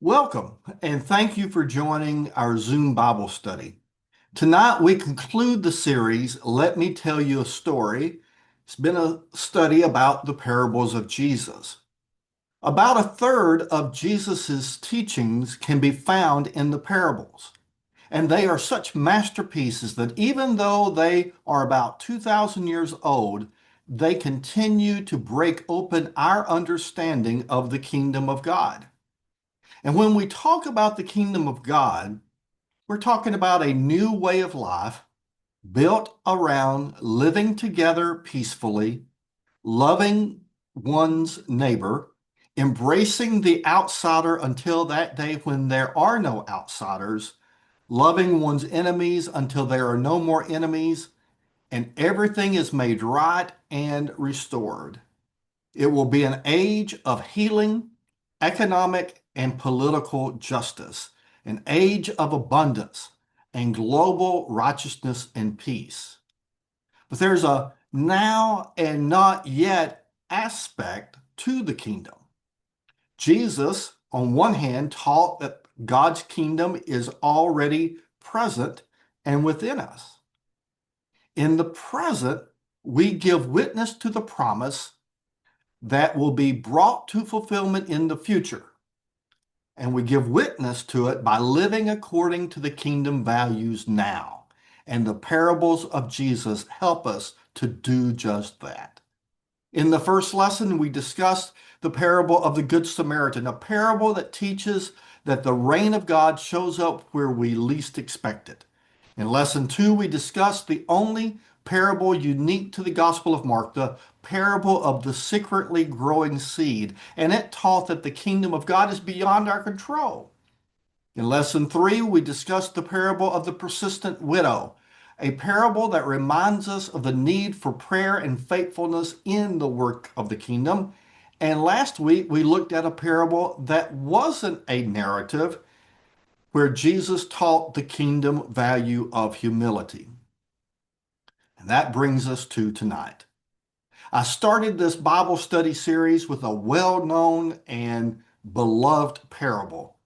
Welcome, and thank you for joining our Zoom Bible study. Tonight, we conclude the series, Let Me Tell You a Story. It's been a study about the parables of Jesus. About a third of Jesus's teachings can be found in the parables, and they are such masterpieces that even though they are about 2,000 years old, they continue to break open our understanding of the kingdom of God. And when we talk about the kingdom of God, we're talking about a new way of life built around living together peacefully, loving one's neighbor, embracing the outsider until that day when there are no outsiders, loving one's enemies until there are no more enemies, and everything is made right and restored. It will be an age of healing, economic, and political justice, an age of abundance and global righteousness and peace. But there's a now and not yet aspect to the kingdom. Jesus, on one hand, taught that God's kingdom is already present and within us. In the present, we give witness to the promise that will be brought to fulfillment in the future. And we give witness to it by living according to the kingdom values now. And the parables of Jesus help us to do just that. In the first lesson, we discussed the parable of the Good Samaritan, a parable that teaches that the reign of God shows up where we least expect it. In lesson 2, we discussed the only parable unique to the Gospel of Mark, the parable of the secretly growing seed, and it taught that the kingdom of God is beyond our control. In lesson 3, we discussed the parable of the persistent widow, a parable that reminds us of the need for prayer and faithfulness in the work of the kingdom. And last week, we looked at a parable that wasn't a narrative, where Jesus taught the kingdom value of humility. And that brings us to tonight. I started this Bible study series with a well-known and beloved parable.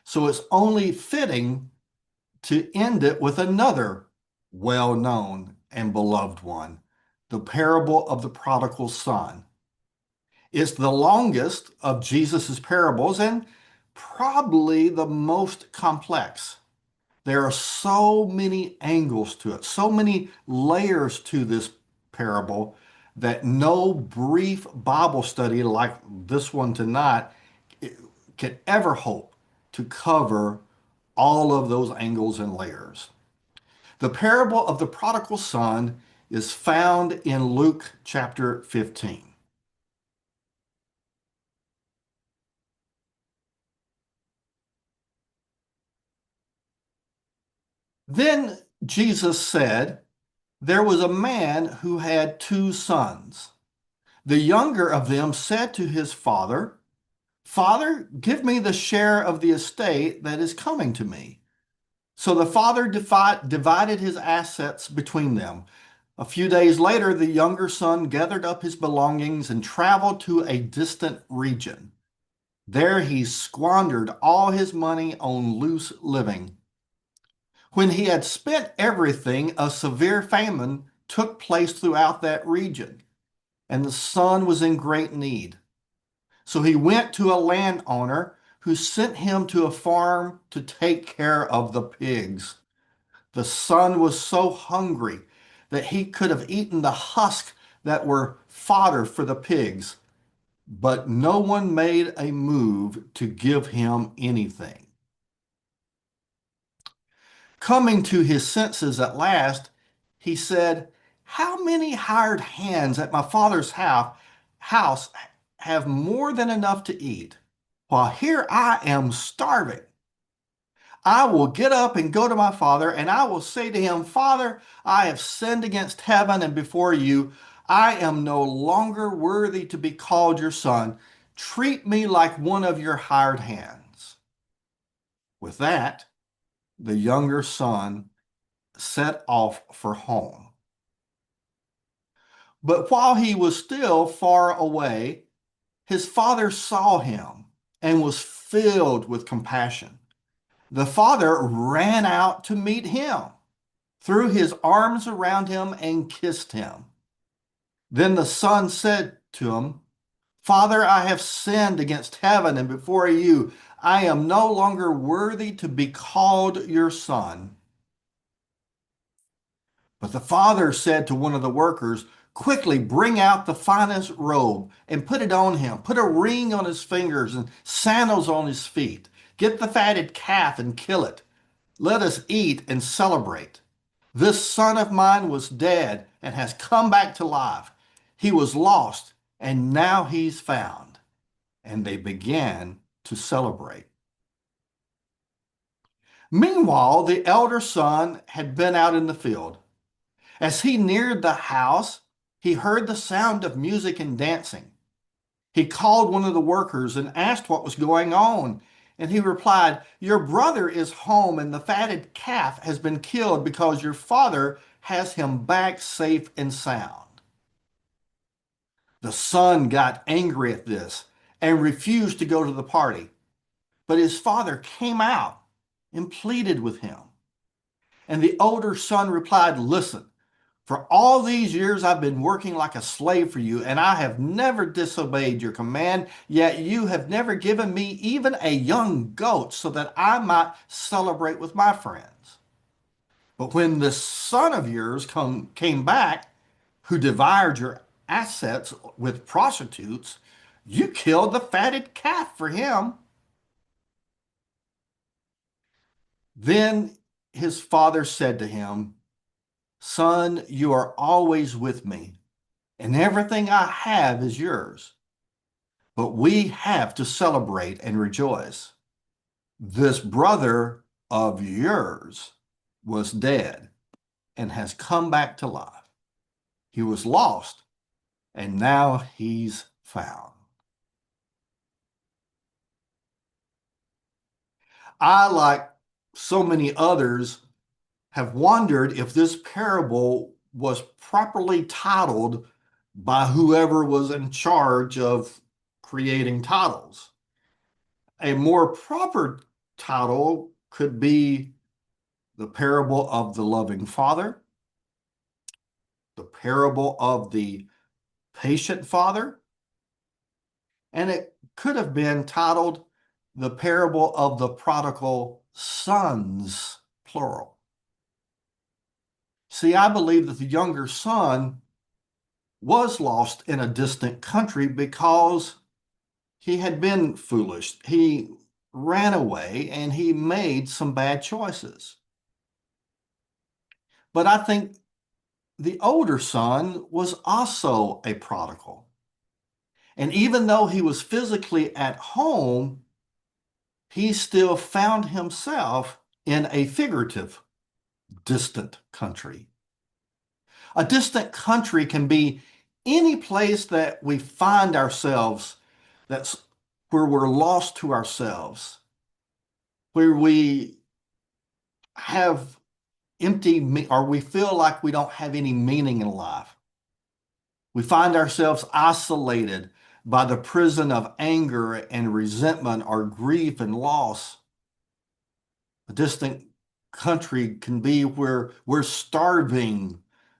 So it's only fitting to end it with another well-known and beloved one, the parable of the prodigal son. It's the longest of Jesus's parables and probably the most complex. There are so many angles to it, so many layers to this parable that no brief Bible study like this one tonight can ever hope to cover all of those angles and layers. The parable of the prodigal son is found in Luke chapter 15. Then Jesus said, There was a man who had two sons. The younger of them said to his father, Father, give me the share of the estate that is coming to me. So the father divided his assets between them. A few days later, the younger son gathered up his belongings and traveled to a distant region. There he squandered all his money on loose living. When he had spent everything, a severe famine took place throughout that region, and the son was in great need. So he went to a landowner who sent him to a farm to take care of the pigs. The son was so hungry that he could have eaten the husk that were fodder for the pigs, but no one made a move to give him anything. Coming to his senses at last, he said, How many hired hands at my father's house have more than enough to eat, while here I am starving? I will get up and go to my father, and I will say to him, Father, I have sinned against heaven and before you. I am no longer worthy to be called your son. Treat me like one of your hired hands. With that, the younger son set off for home. But while he was still far away, his father saw him and was filled with compassion. The father ran out to meet him, threw his arms around him, and kissed him. Then the son said to him, Father, I have sinned against heaven and before you. I am no longer worthy to be called your son. But the father said to one of the workers, Quickly bring out the finest robe and put it on him. Put a ring on his fingers and sandals on his feet. Get the fatted calf and kill it. Let us eat and celebrate. This son of mine was dead and has come back to life. He was lost and now he's found. And they began to celebrate. Meanwhile, the elder son had been out in the field. As he neared the house, he heard the sound of music and dancing. He called one of the workers and asked what was going on. And he replied, Your brother is home and the fatted calf has been killed because your father has him back safe and sound. The son got angry at this and refused to go to the party. But his father came out and pleaded with him. And the older son replied, Listen, for all these years I've been working like a slave for you, and I have never disobeyed your command, yet you have never given me even a young goat so that I might celebrate with my friends. But when this son of yours came back, who devoured your assets with prostitutes, you killed the fatted calf for him. Then his father said to him, Son, you are always with me, and everything I have is yours. But we have to celebrate and rejoice. This brother of yours was dead and has come back to life. He was lost, and now he's found. I, like so many others, have wondered if this parable was properly titled by whoever was in charge of creating titles. A more proper title could be the parable of the loving father, the parable of the patient father, and it could have been titled the parable of the prodigal sons, plural. See, I believe that the younger son was lost in a distant country because he had been foolish. He ran away and he made some bad choices. But I think the older son was also a prodigal. And even though he was physically at home, he still found himself in a figurative, distant country. A distant country can be any place that we find ourselves, that's where we're lost to ourselves, where we have empty, or we feel like we don't have any meaning in life. We find ourselves isolated by the prison of anger and resentment or grief and loss. A distant country can be where we're starving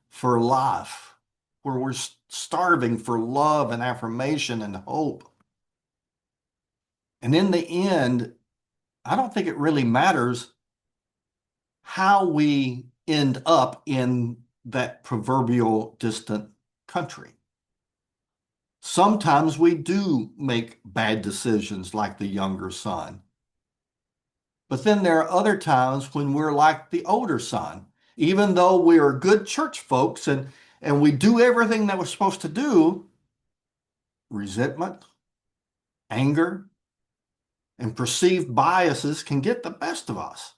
for life, where we're starving for love and affirmation and hope. And in the end, I don't think it really matters how we end up in that proverbial distant country. Sometimes we do make bad decisions like the younger son. But then there are other times when we're like the older son. Even though we are good church folks and we do everything that we're supposed to do, resentment, anger, and perceived biases can get the best of us.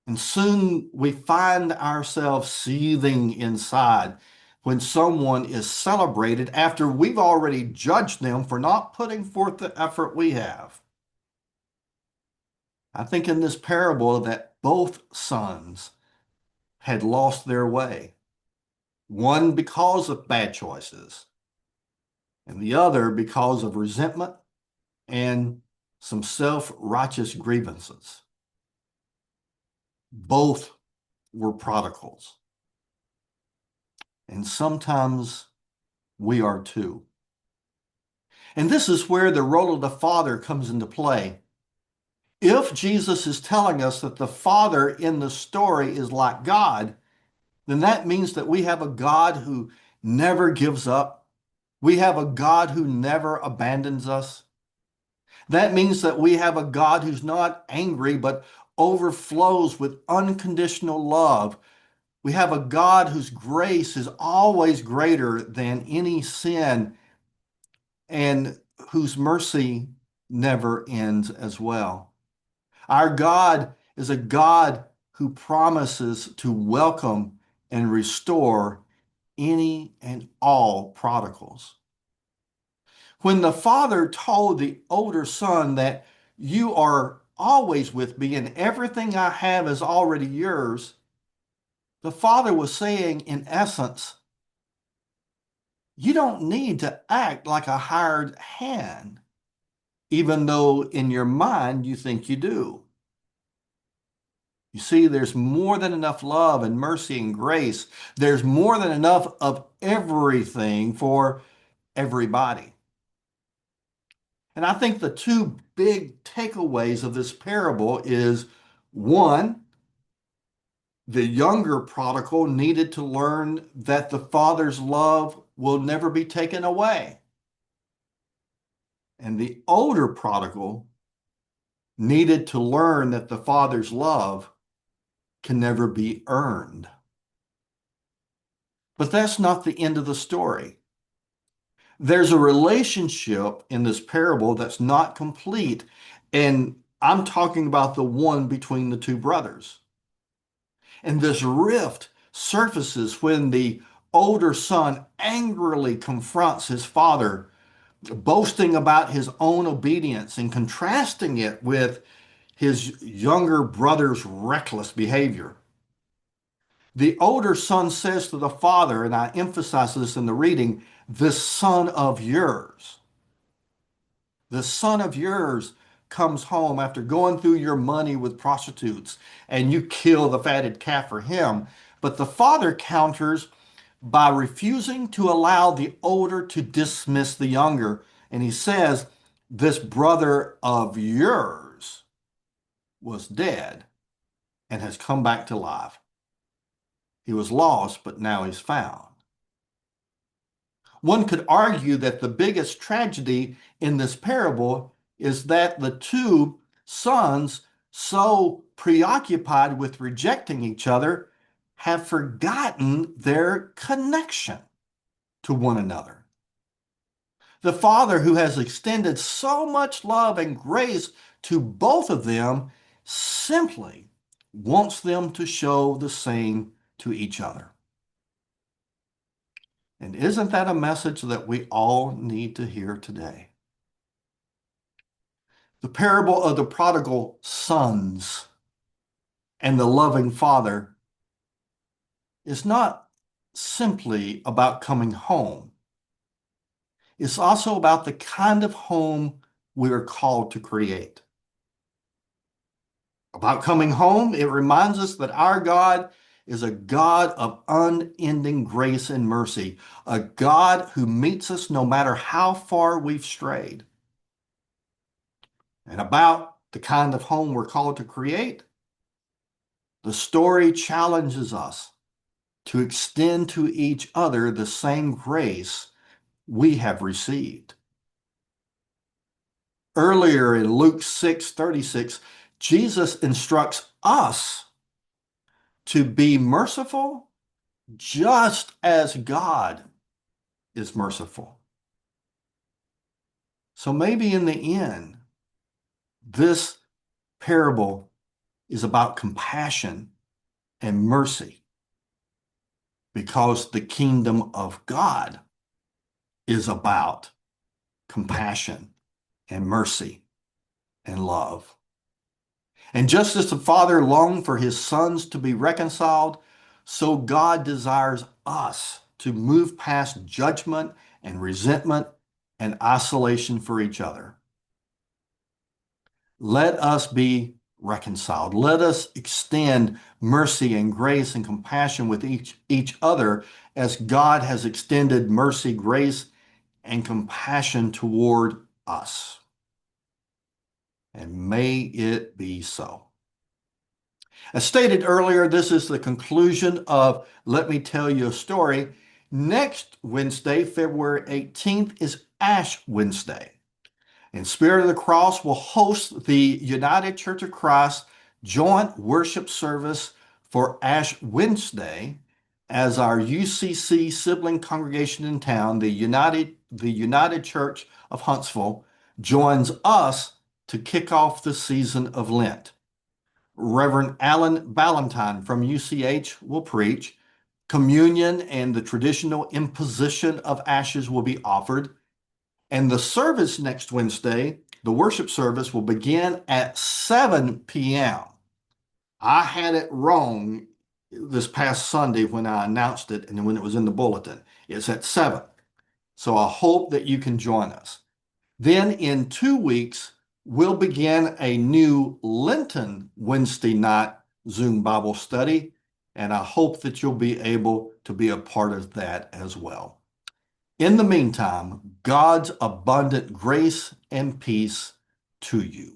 And soon we find ourselves seething inside when someone is celebrated after we've already judged them for not putting forth the effort we have. I think in this parable that both sons had lost their way. One because of bad choices, and the other because of resentment and some self-righteous grievances. Both were prodigals. And sometimes we are too. And this is where the role of the Father comes into play. If Jesus is telling us that the Father in the story is like God, then that means that we have a God who never gives up. We have a God who never abandons us. That means that we have a God who's not angry, but overflows with unconditional love. We have a God whose grace is always greater than any sin and whose mercy never ends as well. Our God is a God who promises to welcome and restore any and all prodigals. When the father told the older son that you are always with me and everything I have is already yours, the father was saying, in essence, you don't need to act like a hired hand, even though in your mind you think you do. You see, there's more than enough love and mercy and grace. There's more than enough of everything for everybody. And I think the two big takeaways of this parable is one, the younger prodigal needed to learn that the father's love will never be taken away. And the older prodigal needed to learn that the father's love can never be earned. But that's not the end of the story. There's a relationship in this parable that's not complete, and I'm talking about the one between the two brothers. And this rift surfaces when the older son angrily confronts his father, boasting about his own obedience and contrasting it with his younger brother's reckless behavior. The older son says to the father, and I emphasize this in the reading, this son of yours. The son of yours comes home after going through your money with prostitutes, and you kill the fatted calf for him. But the father counters by refusing to allow the older to dismiss the younger. And he says, this brother of yours was dead and has come back to life. He was lost, but now he's found. One could argue that the biggest tragedy in this parable is that the two sons, so preoccupied with rejecting each other, have forgotten their connection to one another. The father, who has extended so much love and grace to both of them, simply wants them to show the same to each other. And isn't that a message that we all need to hear today? The parable of the prodigal sons and the loving father is not simply about coming home. It's also about the kind of home we are called to create. About coming home, it reminds us that our God is a God of unending grace and mercy, a God who meets us no matter how far we've strayed. And about the kind of home we're called to create, the story challenges us to extend to each other the same grace we have received. Earlier in Luke 6:36, Jesus instructs us to be merciful just as God is merciful. So maybe in the end, this parable is about compassion and mercy because the kingdom of God is about compassion and mercy and love. And just as the Father longed for his sons to be reconciled, so God desires us to move past judgment and resentment and isolation for each other. Let us be reconciled. Let us extend mercy and grace and compassion with each other as God has extended mercy, grace, and compassion toward us. And may it be so. As stated earlier, this is the conclusion of Let Me Tell You a Story. Next Wednesday, February 18th, is Ash Wednesday. And Spirit of the Cross will host the United Church of Christ joint worship service for Ash Wednesday as our UCC sibling congregation in town, the United Church of Huntsville, joins us to kick off the season of Lent. Reverend Alan Ballantyne from UCH will preach. Communion and the traditional imposition of ashes will be offered. And the service next Wednesday, the worship service, will begin at 7 p.m. I had it wrong this past Sunday when I announced it and when it was in the bulletin. It's at 7. So I hope that you can join us. Then in 2 weeks, we'll begin a new Lenten Wednesday night Zoom Bible study, and I hope that you'll be able to be a part of that as well. In the meantime, God's abundant grace and peace to you.